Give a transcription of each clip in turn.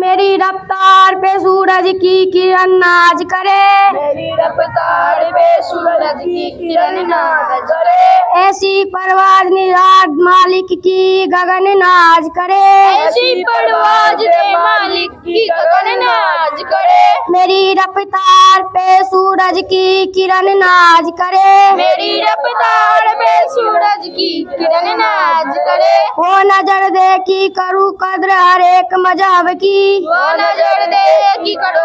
मेरी रफ्तार पे सूरज की किरण नाज करे, मेरी रफ्तार पे सूरज की किरण नाज करे, ऐसी परवाज निराज मालिक की गगन नाज करे, ऐसी परवाज दे मालिक की गगन नाज करे, मेरी रफ्तार पे सूरज की किरण नाज करे, मेरी रफ्तार पे सूरज की किरण नाज करे, वो नजर दे की करूँ कद्र हर एक मजहब की, वो नजर दे कि करो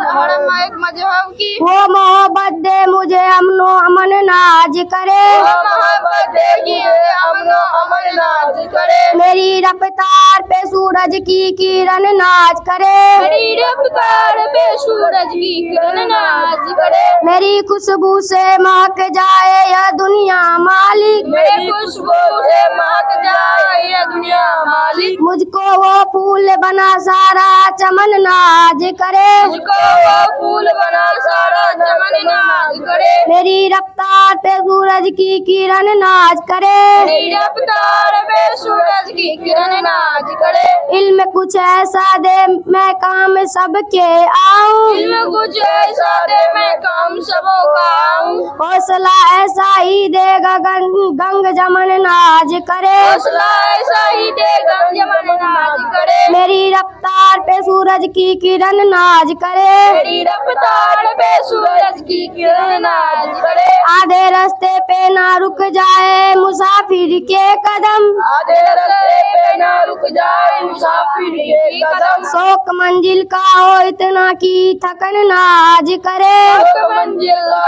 हर एक मजहब की, वो मोहब्बत दे मुझे अमनो अमन नाज करे, वो मोहब्बत देगी अमनो अमन नाज करे, मेरी रफ्तार पे सूरज की किरण नाज करे, मेरी रफ्तार पे सूरज की किरण नाज करे, मेरी खुशबू से महक जाए यह दुनिया मालिक, मेरी खुशबू से महक जाए ये दुनिया मालिक, मुझको वो फूल बना सारा चमन नाज करे, मुझको वो फूल बना सारा चमन नाज करे, मेरी रफ्तार पे सूरज की किरण नाज करे, मेरी रफ्तार पे सूरज की किरण नाज करे, इल्म कुछ ऐसा दे मैं काम सबके आऊं, इल्म कुछ ऐसा दे मैं काम सबों का आऊं, हौसला ऐसा ही देगा गंग जमन नाज करे, हौसला ऐसा ही दे गंजमन नाज करे, मेरी रफ्तार पे सूरज की किरण नाज करे, मेरी रफ्तार पे सूरज की किरण नाज करे, आधे रास्ते पे ना रुक जाए मुसाफिर के कदम, आधे रास्ते पे ना रुक जाए मुसाफिर के कदम, शौक मंजिल का हो इतना की थकन नाज करे, एक मंजिल हो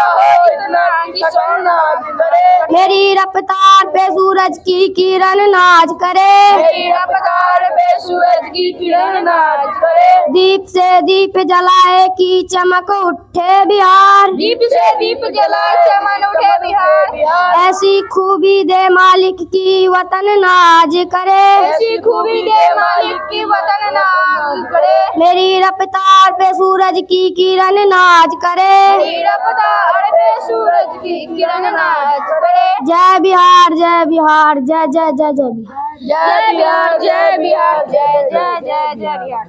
इतना कि सब नाज करे, मेरी रफ्तार पे सूरज की किरण नाज करे, मेरी रफ्तार पे सूरज की किरण नाज करे, दीप से दीप जलाए की चमक उठे बिहार, दीप से दीप जला चमन उठे बिहार, ऐसी खूबी दे मालिक की वतन नाज करे, ऐसी खूबी दे मालिक की वतन नाज करे, मेरी रफ्तार पे सूरज की किरण नाज करे, मेरी रफ्तार पे सूरज की किरण नाज करे, जय बिहार जय बिहार जय जय जय जय बिहार, जय बिहार जय बिहार जय जय जय जय बिहार,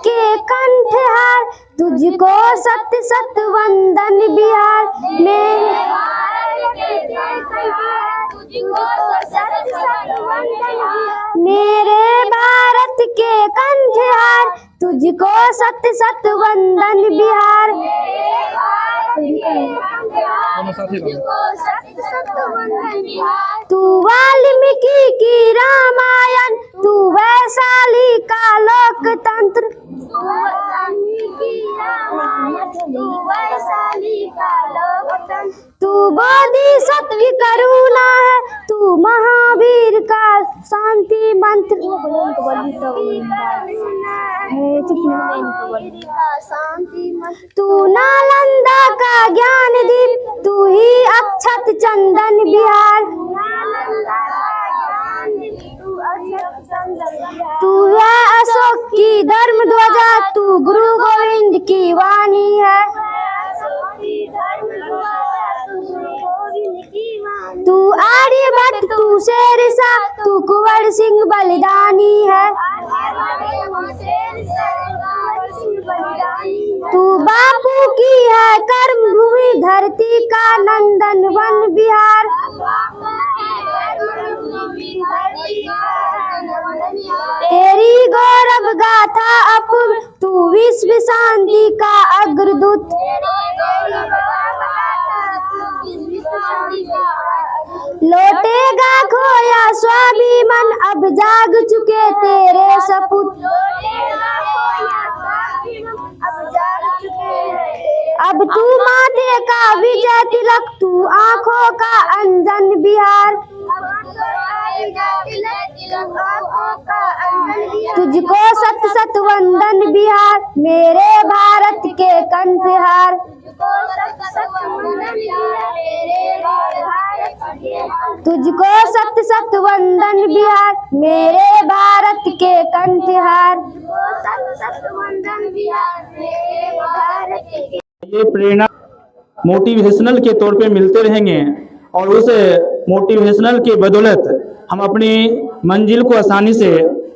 के कंठहार तुझको सत सत वंदन बिहार, मेरे मेरे भारत के कंठहार तुझको सत सत वंदन बिहार, तू वाल्मीकि की रामायण, तू वैशाली का लोकतंत्र, तू बोधिसत्व की करुणा है, तू महावीर का शांति मंत्र, तू नालंदा का ज्ञान दीप, तू ही अक्षत चंदन बिहार, तू है अशोक की धर्म ध्वजा, तू गुरु गोविंद की वाणी है, तू आर्यभट्ट तू शेरशाह, तू कुंवर सिंह बलिदानी है, तू बापू की है कर्म भूमि, धरती का नंदन वन बिहार, तेरी गौरव गाथा अपूर्व, तू विश्व शांति का अग्रदूत, लौटेगा खोया स्वाभिमान, अब जाग चुके तेरे सपूत, अब तू माथे का विजय तिलक, तू आँखों का अंजन बिहार, तुझको सत सत वंदन बिहार, मेरे भारत के कंठहार, तुझको सत सत वंदन बिहार, मेरे भारत के कंठहार, ये प्रेरणा मोटिवेशनल के तौर पे मिलते रहेंगे और उस मोटिवेशनल के बदौलत हम अपनी मंजिल को आसानी से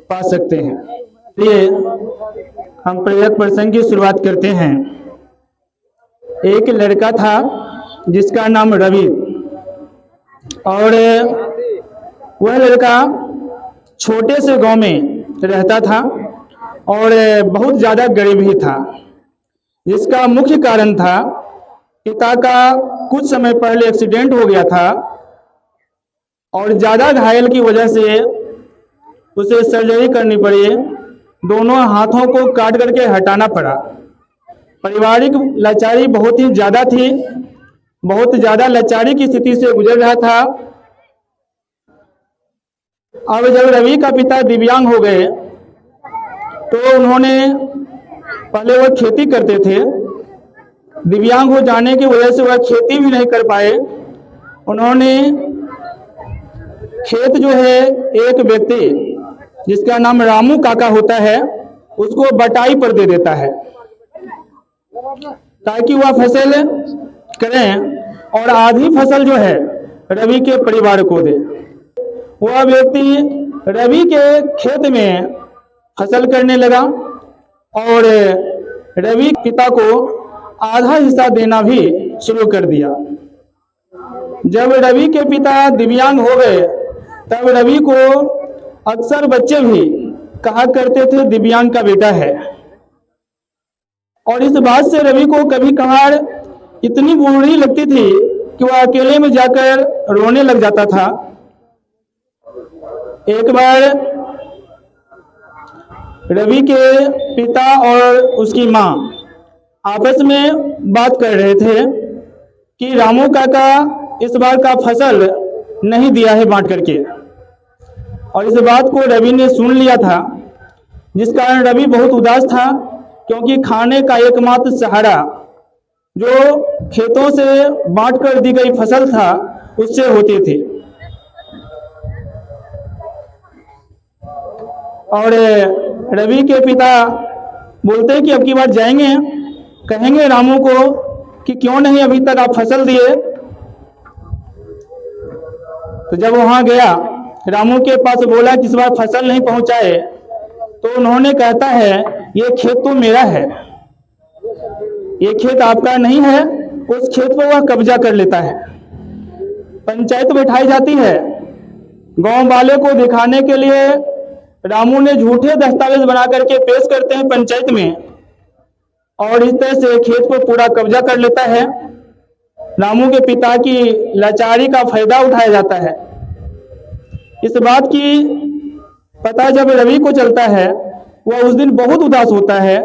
पा सकते हैं। ये हम प्रेरक प्रसंग की शुरुआत करते हैं। एक लड़का था जिसका नाम रवि, और वह लड़का छोटे से गांव में रहता था और बहुत ज़्यादा गरीब ही था, जिसका मुख्य कारण था पिता का कुछ समय पहले एक्सीडेंट हो गया था और ज़्यादा घायल की वजह से उसे सर्जरी करनी पड़ी। दोनों हाथों को काट करके हटाना पड़ा। पारिवारिक लाचारी बहुत ही ज़्यादा थी, बहुत ज़्यादा लाचारी की स्थिति से गुजर रहा था। अब जब रवि का पिता दिव्यांग हो गए तो उन्होंने, पहले वह खेती करते थे, दिव्यांग हो जाने की वजह से वह खेती भी नहीं कर पाए। उन्होंने खेत जो है एक व्यक्ति जिसका नाम रामू काका होता है उसको बटाई पर दे देता है ताकि वह फसल करें और आधी फसल जो है रवि के परिवार को दे। वह व्यक्ति रवि के खेत में फसल करने लगा और रवि पिता को आधा हिस्सा देना भी शुरू कर दिया। जब रवि के पिता दिव्यांग हो गए तब रवि को अक्सर बच्चे भी कहा करते थे दिव्यांग का बेटा है, और इस बात से रवि को कभी कभार इतनी बुरी लगती थी कि वह अकेले में जाकर रोने लग जाता था। एक बार रवि के पिता और उसकी माँ आपस में बात कर रहे थे कि रामू काका इस बार का फसल नहीं दिया है बांट करके, और इस बात को रवि ने सुन लिया था, जिस कारण रवि बहुत उदास था क्योंकि खाने का एकमात्र सहारा जो खेतों से बांट कर दी गई फसल था उससे होती थी। और रवि के पिता बोलते हैं कि अब की बार जाएंगे, कहेंगे रामू को कि क्यों नहीं अभी तक आप फसल दिए। तो जब वहां गया, रामू के पास बोला कि इस बार फसल नहीं पहुंचाए, तो उन्होंने कहता है ये खेत तो मेरा है, ये खेत आपका नहीं है। उस खेत पर वह कब्जा कर लेता है। पंचायत बैठाई जाती है। गांव वाले को दिखाने के लिए रामू ने झूठे दस्तावेज बना करके पेश करते हैं पंचायत में, और इस तरह से खेत पर पूरा कब्जा कर लेता है। रामू के पिता की लाचारी का फायदा उठाया जाता है। इस बात की पता जब रवि को चलता है, वह उस दिन बहुत उदास होता है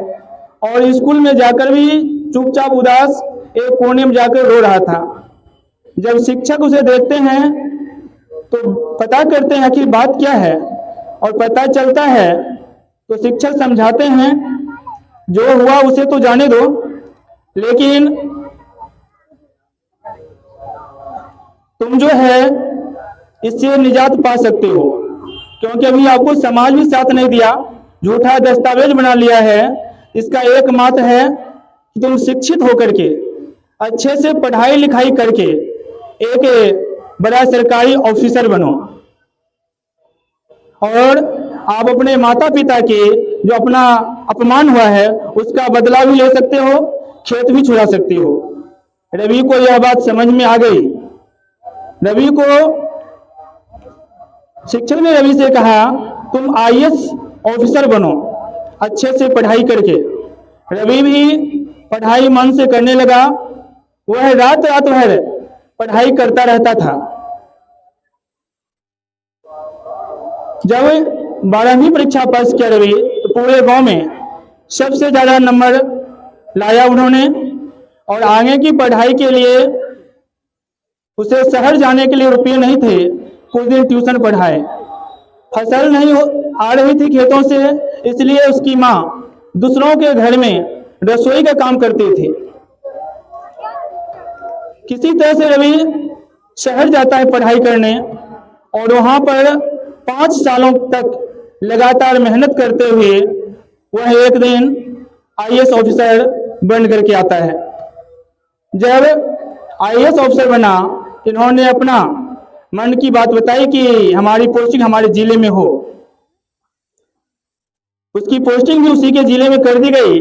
और स्कूल में जाकर भी चुपचाप उदास एक कोने में जाकर रो रहा था। जब शिक्षक उसे देखते हैं तो पता करते हैं कि बात क्या है, और पता चलता है तो शिक्षक समझाते हैं जो हुआ उसे तो जाने दो, लेकिन तुम जो है इससे निजात पा सकते हो, क्योंकि अभी आपको समाज भी साथ नहीं दिया, झूठा दस्तावेज बना लिया है। इसका एकमात्र है कि तुम शिक्षित होकर के अच्छे से पढ़ाई लिखाई करके एक बड़ा सरकारी ऑफिसर बनो, और आप अपने माता पिता के जो अपना अपमान हुआ है उसका बदला भी ले सकते हो, खेत भी छुड़ा सकते हो। रवि को यह बात समझ में आ गई। रवि को शिक्षक ने रवि से कहा तुम आईएएस ऑफिसर बनो अच्छे से पढ़ाई करके। रवि भी पढ़ाई मन से करने लगा। वह रात रात भर पढ़ाई करता रहता था। जब 12वीं परीक्षा पास किया रवि तो पूरे गांव में सबसे ज्यादा नंबर लाया उन्होंने, और आगे की पढ़ाई के लिए उसे शहर जाने के लिए रुपये नहीं थे। कुछ दिन ट्यूशन पढ़ाए। फसल नहीं आ रही थी खेतों से, इसलिए उसकी माँ दूसरों के घर में रसोई का काम करती थी। किसी तरह से रवि शहर जाता है पढ़ाई करने, और वहां पर 5 सालों तक लगातार मेहनत करते हुए वह एक दिन आईएएस ऑफिसर बन करके आता है। जब आईएएस ऑफिसर बना, इन्होंने अपना मन की बात बताई कि हमारी पोस्टिंग हमारे जिले में हो। उसकी पोस्टिंग भी उसी के जिले में कर दी गई।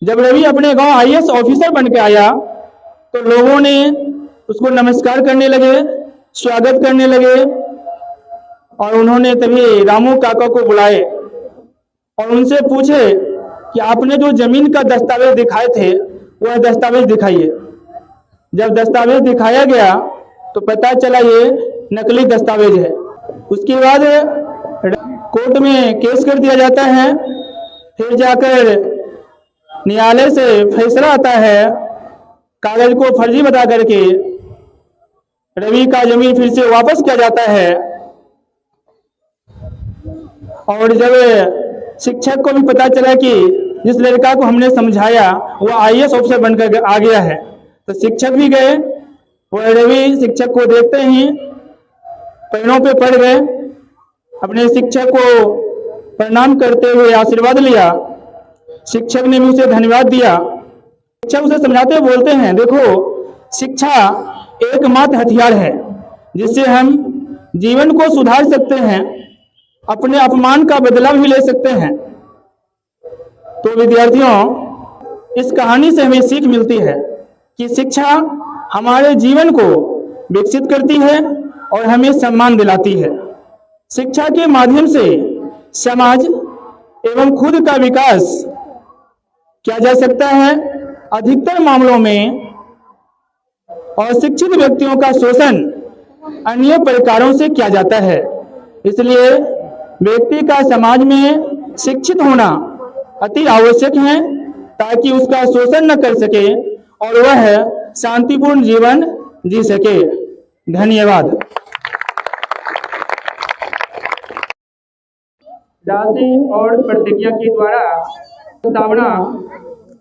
जब रवि अपने गांव आईएएस ऑफिसर बन के आया तो लोगों ने उसको नमस्कार करने लगे, स्वागत करने लगे, और उन्होंने तभी रामू काका को बुलाए और उनसे पूछे कि आपने जो जमीन का दस्तावेज दिखाए थे वह दस्तावेज दिखाइए। जब दस्तावेज दिखाया गया तो पता चला ये नकली दस्तावेज है। उसके बाद कोर्ट में केस कर दिया जाता है, फिर जाकर न्यायालय से फैसला आता है, कागज को फर्जी बता करके रवि का जमीन फिर से वापस किया जाता है। और जब शिक्षक को भी पता चला कि जिस लड़का को हमने समझाया वो आईएएस ऑफिसर बनकर आ गया है, तो शिक्षक भी गए, वो रवि शिक्षक को देखते ही पैरों पे पड़ गए, अपने शिक्षक को प्रणाम करते हुए आशीर्वाद लिया। शिक्षक ने भी उसे धन्यवाद दिया। शिक्षक उसे समझाते हुए बोलते हैं, देखो शिक्षा एकमात्र हथियार है जिससे हम जीवन को सुधार सकते हैं, अपने अपमान का बदला भी ले सकते हैं। तो विद्यार्थियों, इस कहानी से हमें सीख मिलती है कि शिक्षा हमारे जीवन को विकसित करती है और हमें सम्मान दिलाती है। शिक्षा के माध्यम से समाज एवं खुद का विकास किया जा सकता है। अधिकतर मामलों में अशिक्षित व्यक्तियों का शोषण अन्य प्रकारों से किया जाता है। इसलिए व्यक्ति का समाज में शिक्षित होना अति आवश्यक है ताकि उसका शोषण न कर सके और वह शांतिपूर्ण जीवन जी सके। धन्यवाद। दासी और प्रतिज्ञा के द्वारा प्रस्तावना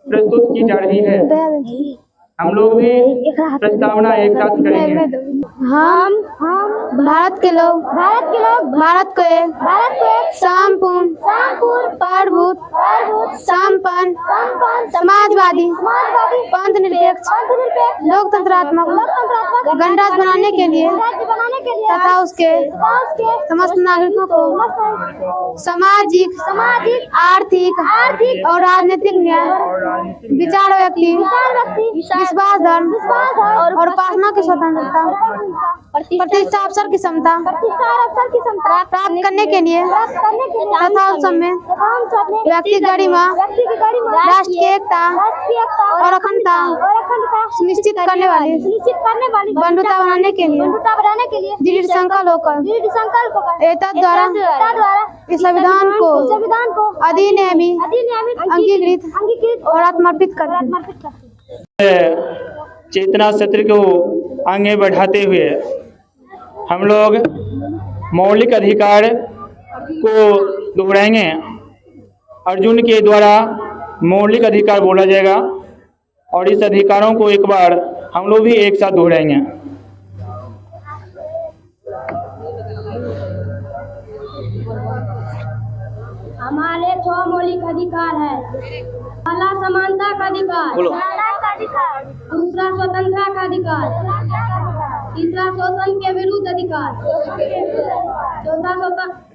प्रस्तुत की जा रही है। हम लोग भी प्रस्तावना एक साथ करेंगे। हम भारत के लोग भारत को एक संपूर्ण प्रभुत्व संपन्न समाजवादी पंथ निरपेक्ष लोकतंत्रात्मक गणराज्य बनाने के लिए तथा उसके समस्त नागरिकों को सामाजिक आर्थिक और राजनीतिक न्याय विचार व्यक्ति विश्वास धर्म और उपासना की स्वतंत्रता प्रतिष्ठा अवसर की क्षमता प्राप्त करने के लिए तथा उस समय व्यक्ति गरिमा राष्ट्र की एकता और अखंडता सुनिश्चित करने वाली बंधुता बनाने के लिए दृढ़ संकल्प होकर एतद द्वारा इस संविधान को अधिनियमी अंगीकृत और आत्मर्पित करते हैं। चेतना सत्र को आगे बढ़ाते हुए हम लोग मौलिक अधिकार को दोहराएंगे। अर्जुन के द्वारा मौलिक अधिकार बोला जाएगा और इस अधिकारों को एक बार हम लोग भी एक साथ दोहराएंगे। हमारे 6 मौलिक अधिकार है। पहला समानता का अधिकार, दूसरा स्वतंत्रता का अधिकार, तीसरा शोषण के विरुद्ध अधिकार, चौथा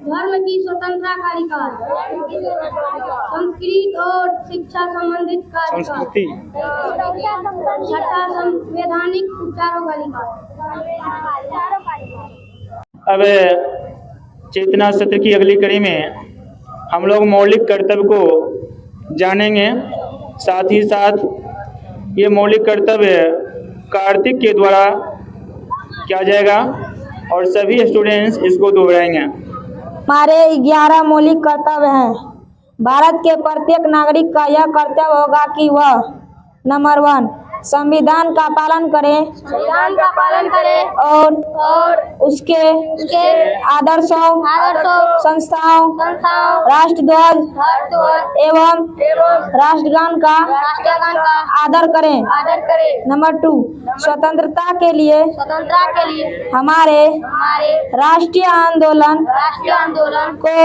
धर्म की स्वतंत्रता का अधिकार, संस्कृत और शिक्षा संबंधित का अधिकार, छठा संवैधानिक उपचारों का अधिकार। अब चेतना सत्र की अगली कड़ी में हम लोग मौलिक कर्तव्य को जानेंगे। साथ ही साथ ये मौलिक कर्तव्य कार्तिक के द्वारा किया जाएगा और सभी स्टूडेंट्स इसको दोहराएंगे। हमारे 11 मौलिक कर्तव्य हैं। भारत के प्रत्येक नागरिक का यह कर्तव्य होगा कि वह नंबर 1 संविधान का पालन करें और उसके आदर्शों संस्थाओं राष्ट्रध्वज एवं राष्ट्रगान का आदर करें। नंबर 2 स्वतंत्रता के लिए हमारे राष्ट्रीय आंदोलन को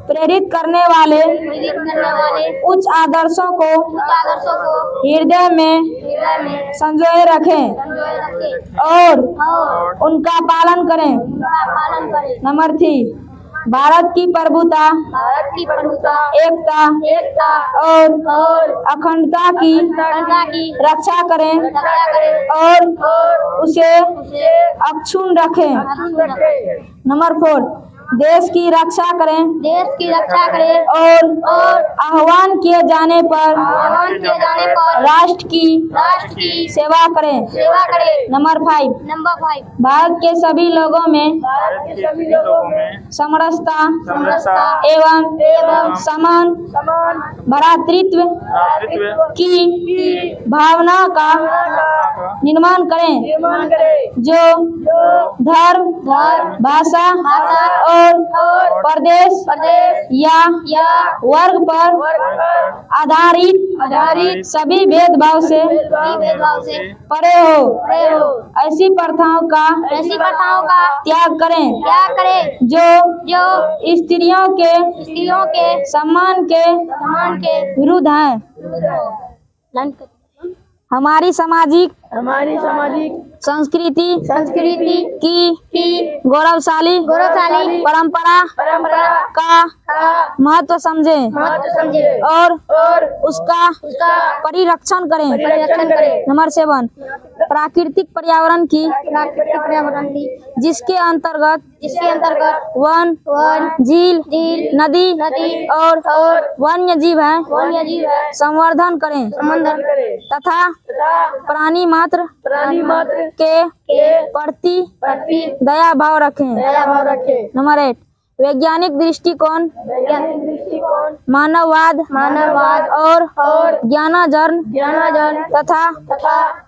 प्रेरित करने वाले उच्च आदर्शों को हृदय में संजोए रखें और उनका पालन करें। नंबर 3 भारत की प्रभुता, एकता और अखंडता की रक्षा करें और उसे अक्षुण्ण रखें। नंबर 4, देश की रक्षा करें और आह्वान किए जाने पर राष्ट्र की सेवा करें। नंबर 5, भारत के सभी लोगों में समरसता एवं समान भ्रातृत्व की भावना का निर्माण करें, जो धर्म, भाषा और प्रदेश या वर्ग पर आधारित सभी भेदभाव से परे हो। ऐसी प्रथाओं का त्याग करें जो स्त्रियों के सम्मान के विरुद्ध हैं। हमारी सामाजिक संस्कृति की गौरवशाली परंपरा का महत्व समझें और उसका परिरक्षण करें। नंबर 7, प्राकृतिक पर्यावरण की जिसके अंतर्गत वन, झील, नदी और वन्य जीव हैं संवर्धन करें तथा प्राणी मात्र के प्रति दया भाव रखें। नंबर 8, वैज्ञानिक दृष्टिकोण मानववाद और ज्ञानार्जन तथा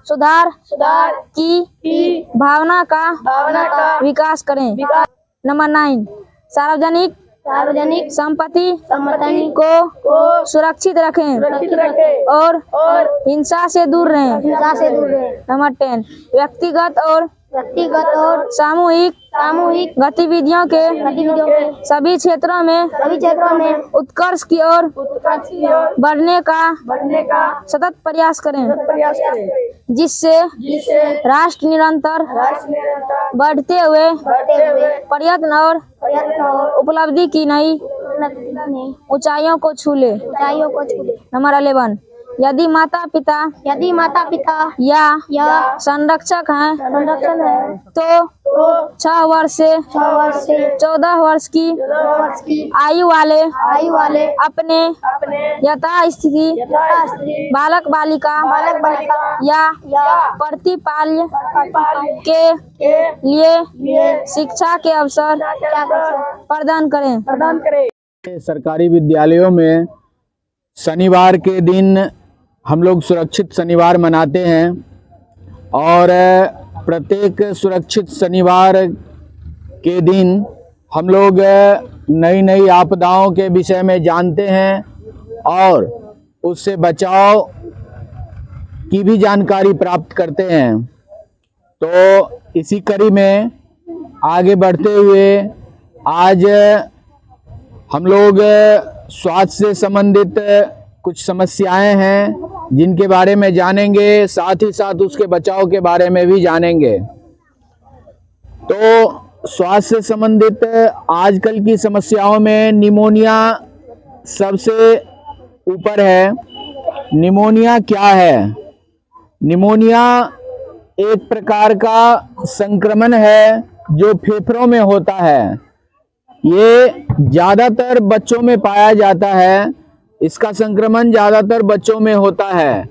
सुधार की भावना का विकास करें। नंबर 9, सार्वजनिक संपत्ति को सुरक्षित रखें और हिंसा से दूर रहें। नंबर 10, व्यक्तिगत और सामूहिक गतिविधियों के सभी क्षेत्रों में उत्कर्ष की ओर बढ़ने का सतत प्रयास करें, जिससे राष्ट्र निरंतर बढ़ते हुए प्रयत्न और उपलब्धि की नई ऊंचाइयों को छू ले। नंबर 11, यदि माता पिता या संरक्षक हैं तो 6 वर्ष से 14 वर्ष की आयु वाले अपने यथास्थिति बालक बालिका या प्रतिपाल्य के लिए शिक्षा के अवसर प्रदान करें। सरकारी विद्यालयों में शनिवार के दिन हम लोग सुरक्षित शनिवार मनाते हैं और प्रत्येक सुरक्षित शनिवार के दिन हम लोग नई आपदाओं के विषय में जानते हैं और उससे बचाव की भी जानकारी प्राप्त करते हैं। तो इसी कड़ी में आगे बढ़ते हुए आज हम लोग स्वास्थ्य से संबंधित कुछ समस्याएं हैं जिनके बारे में जानेंगे, साथ ही साथ उसके बचाव के बारे में भी जानेंगे। तो स्वास्थ्य से संबंधित आजकल की समस्याओं में निमोनिया सबसे ऊपर है। निमोनिया क्या है? निमोनिया एक प्रकार का संक्रमण है जो फेफड़ों में होता है। ये ज़्यादातर बच्चों में पाया जाता है। इसका संक्रमण ज़्यादातर बच्चों में होता है।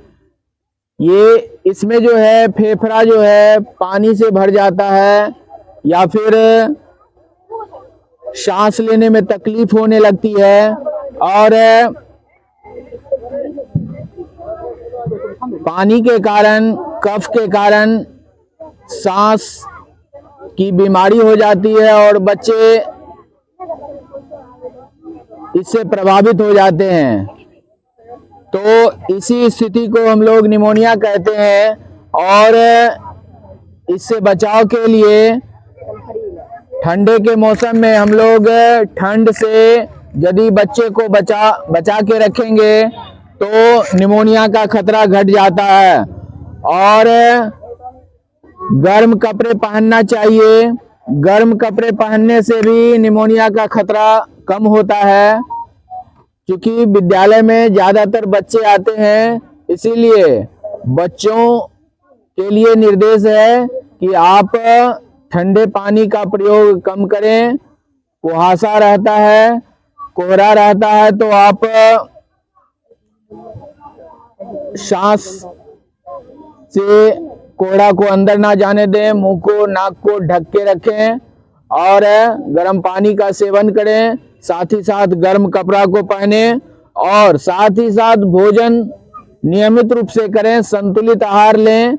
ये इसमें जो है फेफड़ा जो है पानी से भर जाता है या फिर सांस लेने में तकलीफ होने लगती है और पानी के कारण, कफ के कारण सांस की बीमारी हो जाती है और बच्चे इससे प्रभावित हो जाते हैं। तो इसी स्थिति को हम लोग निमोनिया कहते हैं और इससे बचाव के लिए ठंडे के मौसम में हम लोग ठंड से यदि बच्चे को बचा के रखेंगे तो निमोनिया का खतरा घट जाता है। और गर्म कपड़े पहनना चाहिए गर्म कपड़े पहनने से भी निमोनिया का खतरा कम होता है। क्योंकि विद्यालय में ज़्यादातर बच्चे आते हैं, इसीलिए बच्चों के लिए निर्देश है कि आप ठंडे पानी का प्रयोग कम करें। कुहासा रहता है, कोहरा रहता है, तो आप सांस से कोहरा को अंदर ना जाने दें, मुंह को नाक को ढक के रखें और गर्म पानी का सेवन करें। साथ ही साथ गर्म कपड़ा को पहने और साथ ही साथ भोजन नियमित रूप से करें, संतुलित आहार लें।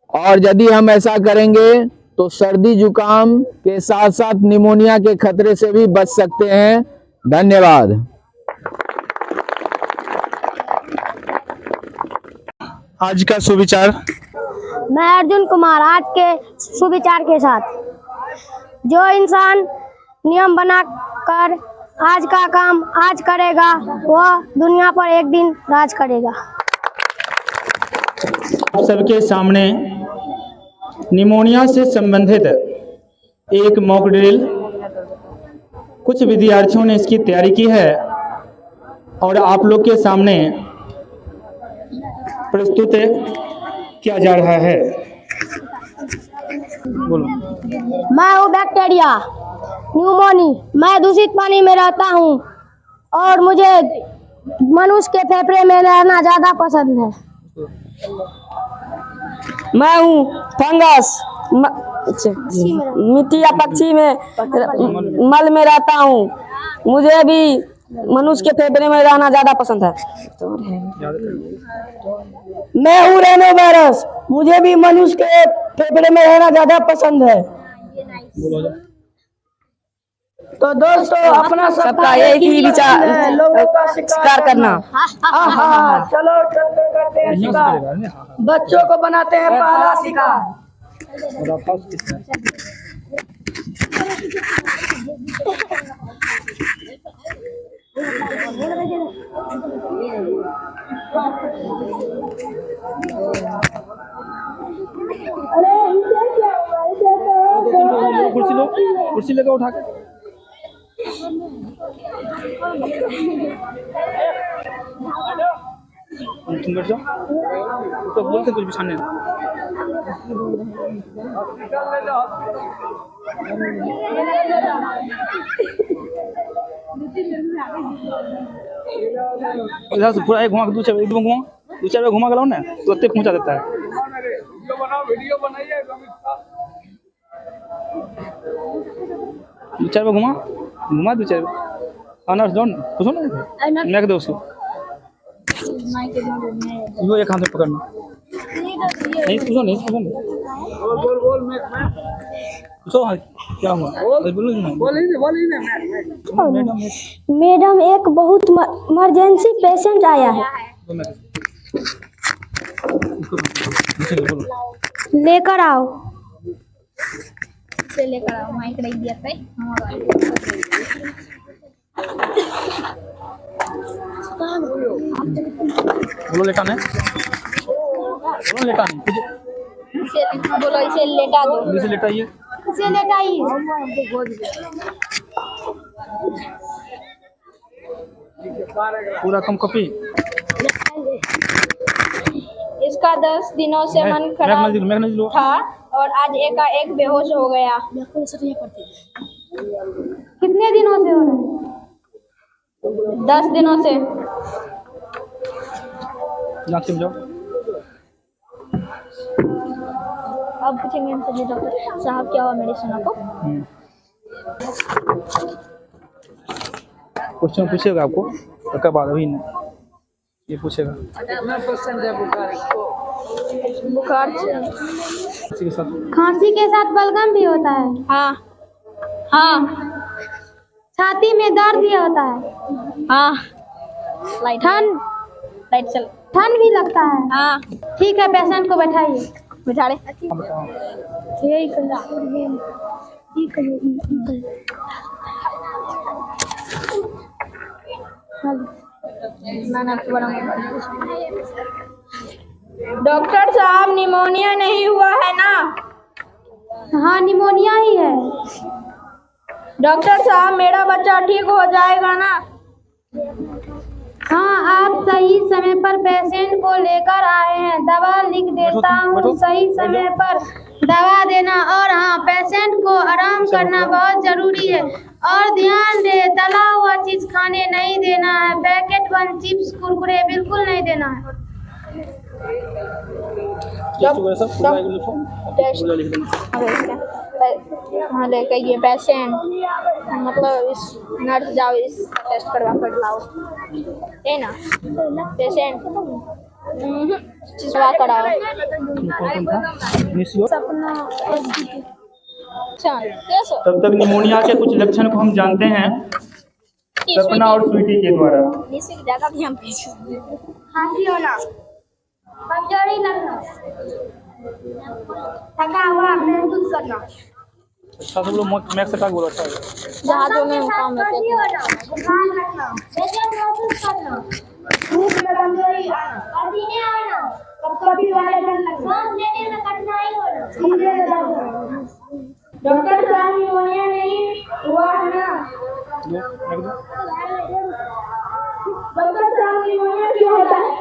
और यदि हम ऐसा करेंगे तो सर्दी जुकाम के साथ साथ निमोनिया के खतरे से भी बच सकते हैं। धन्यवाद। आज का सुविचार। मैं अर्जुन कुमार आज के सुविचार के साथ, जो इंसान नियम बनाकर आज का काम आज करेगा, वह दुनिया पर एक दिन राज करेगा। आप सबके सामने निमोनिया से संबंधित एक मॉक ड्रिल कुछ विद्यार्थियों ने इसकी तैयारी की है और आप लोग के सामने प्रस्तुत किया जा रहा है। बोलो। मैं हूँ बैक्टीरिया न्यूमोनी। मैं दूषित पानी में रहता हूँ और मुझे मनुष्य के फेफड़े में रहना ज्यादा पसंद है। मैं हूँ फंगस, मिट्टी या पक्षी में मल में रहता हूँ। मुझे भी मनुष्य के फेफड़े में रहना ज्यादा पसंद है। मैं हूँ रेनो वायरस। मुझे भी मनुष्य के फेफड़े में रहना ज्यादा पसंद है। तो दोस्तों, अपना सबका एक ही विचार है, लोगों का शिकार करना। चलो चलकर करते हैं शिकार। बच्चों को बनाते हैं पहला शिकार। कुर्सी लेकर उठा के तुम बैठ जाओ। तो बोलते कुछ बिछाने इधर से पूरा एक घुमा के दो चार बार घुमा के लाओ ना, तो तुरंत पहुंचा देता है। वीडियो बनाइए। दो चार बार घुमा दो चार बार। नर्स जॉन पूछो ना, मैं दो उसको यो एक हाथ में पकड़ना। नहीं पूछो बोल पूछो। हाँ क्या हुआ? मैडम, एक बहुत इमरजेंसी पेशेंट आया है, लेकर आओ। लेकर आओ, माइक रख दिया था बोलो लेटाने, बोलो लेटाने, बोलो इसे लेटा दो, इसे लेटाइए, इसे लेटाइए। पूरा कम कॉपी। इसका 10 दिनों से मन खराब था और आज एकाएक बेहोश हो गया। कितने दिनों से हो रहा है? 10 दिनों से। जाओ। अब पूछेंगे इनसे डॉक्टर साहब क्या हुआ मेडिसिन को। क्वेश्चन पूछेगा आपको, उसके बाद अभी नहीं ये पूछेगा। बुखार खांसी के साथ बलगम भी होता है। हाँ हाँ। छाती में दर्द भी होता है। हाँ। लाइट चल। ठंड भी लगता है। हाँ ठीक है, पेशेंट को बैठाइए। बिठा ले। डॉक्टर साहब, निमोनिया नहीं हुआ है ना? हाँ, निमोनिया ही है। डॉक्टर साहब मेरा बच्चा ठीक हो जाएगा ना? हाँ, आप सही समय पर पेशेंट को लेकर आए हैं। दवा लिख देता हूँ, सही समय पर दवा देना। और हाँ, पेशेंट को आराम करना बहुत जरूरी है। और ध्यान दे, तला हुआ चीज खाने नहीं देना है। पैकेट बंद चिप्स कुरकुरे बिल्कुल नहीं देना है। हाँ, लेके ये पेशेंट मतलब इस नर्स जाओ, इस टेस्ट करवा कर लाओ, है ना? पेशेंट चिचवा कराओ। सपना अच्छा, कैसे? तब तक निमोनिया के कुछ लक्षण को हम जानते हैं सपना और स्वीटी के द्वारा। इसी की जगह भी हम खांसी होना, कमजोरी लगना, थका हुआ महसूस करना, अच्छा सब लोग मैक्स का बोला था। जहाजों में काम होते खांसी होना, बुखार लगना, बेचैन महसूस करना, भूख में कमजोरी आना, पसीने आना, कभी वाले डर लगना, सांस लेने में कठिनाई होना, सीने में दर्द होना। डॉक्टर साहब निमोनिया नहीं हुआ है ना? डॉक्टर साहब निमोनिया क्यों होता है?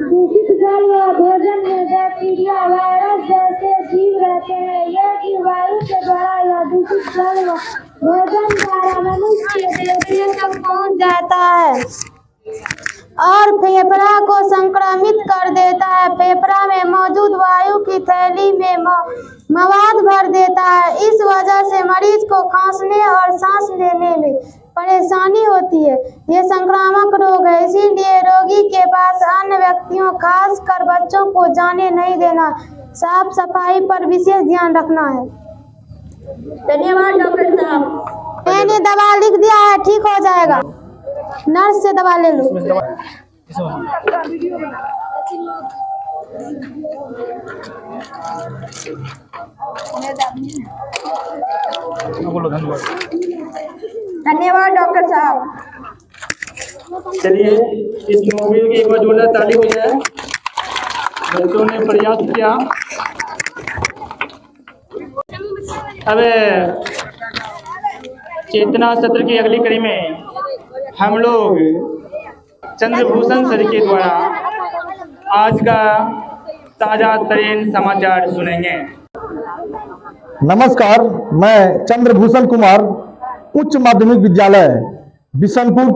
दूषित जल व भोजन में बैक्टीरिया वायरस जैसे जीव रहते हैं। यदि वायु के द्वारा या दूषित जल व भोजन द्वारा मनुष्य के फेफड़े तक पहुंच जाता है और फेफड़ा को संक्रमित कर देता है। फेफड़ा में मौजूद वायु की थैली में मवाद भर देता है। इस वजह से मरीज को खांसने और सांस लेने में परेशानी होती है। ये संक्रामक रोग है, इसीलिए रोगी के पास अन्य व्यक्तियों खास कर बच्चों को जाने नहीं देना। साफ सफाई पर विशेष ध्यान रखना है। धन्यवाद डॉक्टर साहब। मैंने दवा लिख दिया है, ठीक हो जाएगा। नर्स से दवा ले लो। बोलो धन्यवाद। धन्यवाद डॉक्टर साहब। चलिए इस मोबाइल की एक बार जोरदार ताली हो जाए। बच्चों ने प्रयास किया। अब चेतना सत्र की अगली कड़ी में हम लोग चंद्रभूषण सर के द्वारा आज का ताजा तरीन समाचार सुनेंगे। नमस्कार, मैं चंद्रभूषण कुमार उच्च माध्यमिक विद्यालय बिशनपुर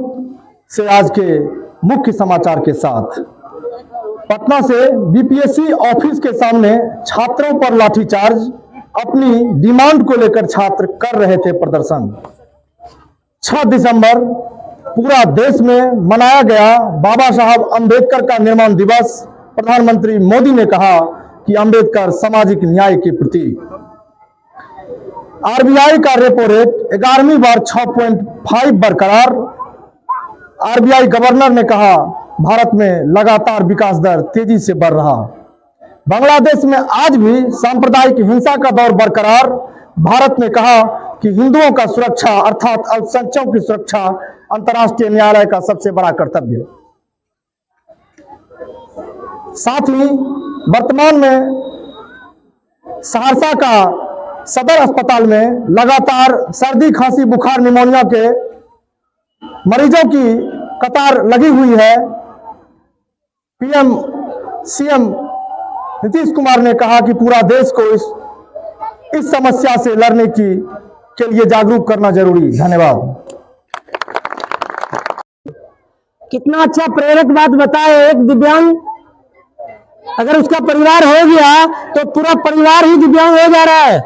से आज के मुख्य समाचार के साथ। पटना से बीपीएससी ऑफिस के सामने छात्रों पर लाठीचार्ज, अपनी डिमांड को लेकर छात्र कर रहे थे प्रदर्शन। 6 दिसंबर पूरा देश में मनाया गया बाबा साहब अंबेडकर का निर्माण दिवस। प्रधानमंत्री मोदी ने कहा कि अंबेडकर सामाजिक न्याय के प्रतीक। आरबीआई का रेपो रेट 11वीं बार 6.5 बरकरार। आरबीआई गवर्नर ने कहा भारत में लगातार विकास दर तेजी से बढ़ रहा। बांग्लादेश में आज भी सांप्रदायिक हिंसा का दौर बरकरार। भारत ने कहा कि हिंदुओं का सुरक्षा अर्थात अल्पसंख्यकों की सुरक्षा अंतर्राष्ट्रीय न्यायालय का सबसे बड़ा कर्तव्य। साथ ही वर्तमान में सहरसा का सदर अस्पताल में लगातार सर्दी, खांसी, बुखार, निमोनिया के मरीजों की कतार लगी हुई है। पीएम सीएम नीतीश कुमार ने कहा कि पूरा देश को इस समस्या से लड़ने के लिए जागरूक करना जरूरी। धन्यवाद। कितना अच्छा प्रेरक बात बताए। एक दिव्यांग अगर उसका परिवार हो गया तो पूरा परिवार ही दिव्यांग हो जा रहा है।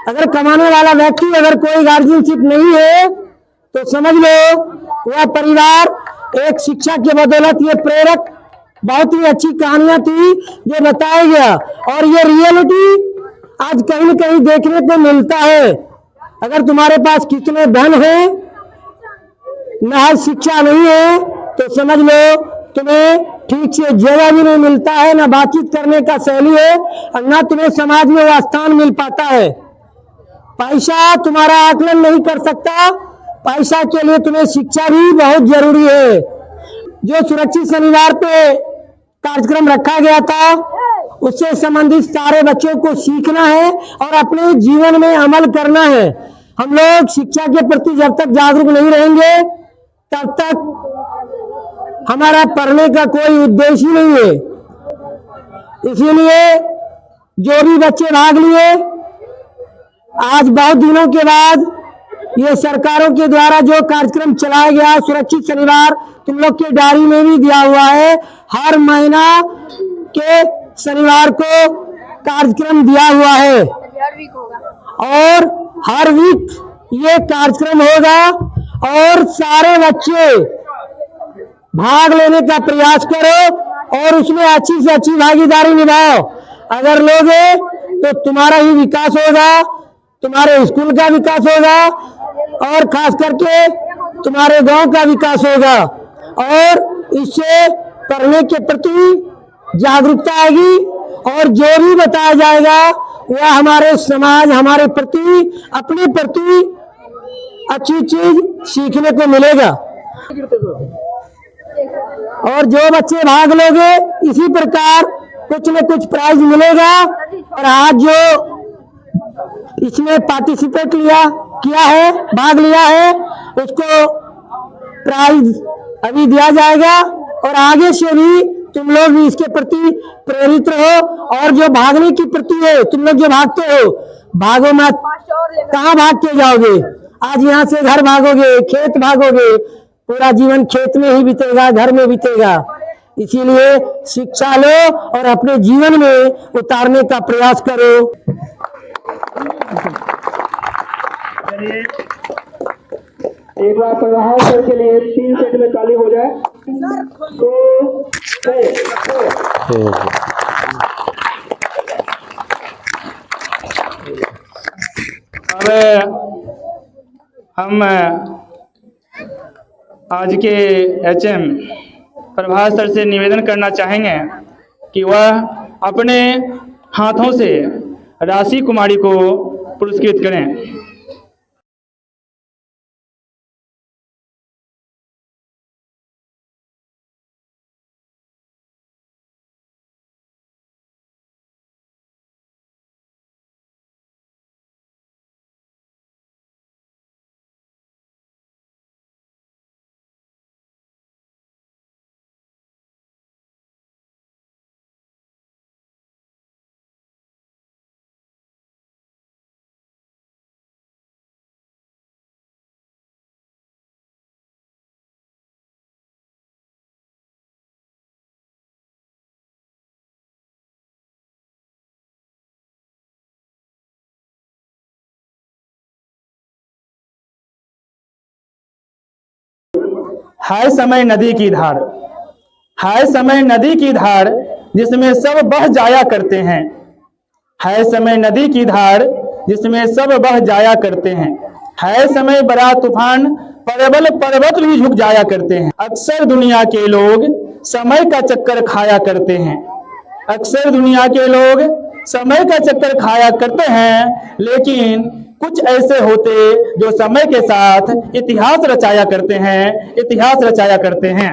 अगर कमाने वाला व्यक्ति अगर कोई गार्जियनशिप नहीं है तो समझ लो वह परिवार एक शिक्षा के बदौलत। ये प्रेरक बहुत ही अच्छी कहानियां थी जो बताया गया और ये रियलिटी आज कहीं न कहीं देखने को मिलता है। अगर तुम्हारे पास कितने धन है, महज शिक्षा नहीं है तो समझ लो तुम्हें ठीक से जगह भी नहीं मिलता है, ना बातचीत करने का शैली है और ना तुम्हें समाज में वह स्थान मिल पाता है। पैसा तुम्हारा आकलन नहीं कर सकता। पैसा के लिए तुम्हें शिक्षा भी बहुत जरूरी है। जो सुरक्षित शनिवार पे कार्यक्रम रखा गया था उससे संबंधित सारे बच्चों को सीखना है और अपने जीवन में अमल करना है। हम लोग शिक्षा के प्रति जब तक जागरूक नहीं रहेंगे तब तक हमारा पढ़ने का कोई उद्देश्य ही नहीं है। इसीलिए जो भी बच्चे भाग लिए, आज बहुत दिनों के बाद ये सरकारों के द्वारा जो कार्यक्रम चलाया गया सुरक्षित शनिवार, तुम लोग के डायरी में भी दिया हुआ है, हर महीना के शनिवार को कार्यक्रम दिया हुआ है और हर वीक ये कार्यक्रम होगा और सारे बच्चे भाग लेने का प्रयास करो और उसमें अच्छी से अच्छी भागीदारी निभाओ। अगर लोगे तो तुम्हारा ही विकास होगा, तुम्हारे स्कूल का विकास होगा और खास करके तुम्हारे गांव का विकास होगा और इससे पढ़ने के प्रति जागरूकता आएगी और जो भी बताया जाएगा वह हमारे समाज, हमारे प्रति, अपने प्रति अच्छी चीज सीखने को मिलेगा। और जो बच्चे भाग लोगे इसी प्रकार कुछ न कुछ प्राइज मिलेगा। और आज जो इसमें पार्टिसिपेट किया है, भाग लिया है, उसको प्राइज अभी दिया जाएगा और आगे से भी तुम लोग भी इसके प्रति प्रेरित रहो। और जो भागने की प्रति है, तुम लोग जो भागते हो, भागो मत। कहाँ भाग के जाओगे? आज यहाँ से घर भागोगे, खेत भागोगे, पूरा जीवन खेत में ही बीतेगा, घर में बीतेगा। इसीलिए शिक्षा लो और अपने जीवन में उतारने का प्रयास करो। एक बार प्रभाव के लिए 3 सेट में ताली हो जाए तो अब हम आज के HM प्रभात सर से निवेदन करना चाहेंगे कि वह अपने हाथों से राशि कुमारी को पुरस्कृत करें। हाय समय नदी की धार, हाय समय नदी की धार जिसमें सब बह जाया करते हैं। हाय समय नदी की धार जिसमें सब बह जाया करते हैं। हाय समय बड़ा तूफान परबल पर्वत भी झुक जाया करते हैं। अक्सर दुनिया के लोग समय का चक्कर खाया करते हैं। अक्सर दुनिया के लोग समय का चक्कर खाया करते हैं, लेकिन कुछ ऐसे होते जो समय के साथ इतिहास रचाया करते हैं, इतिहास रचाया करते हैं।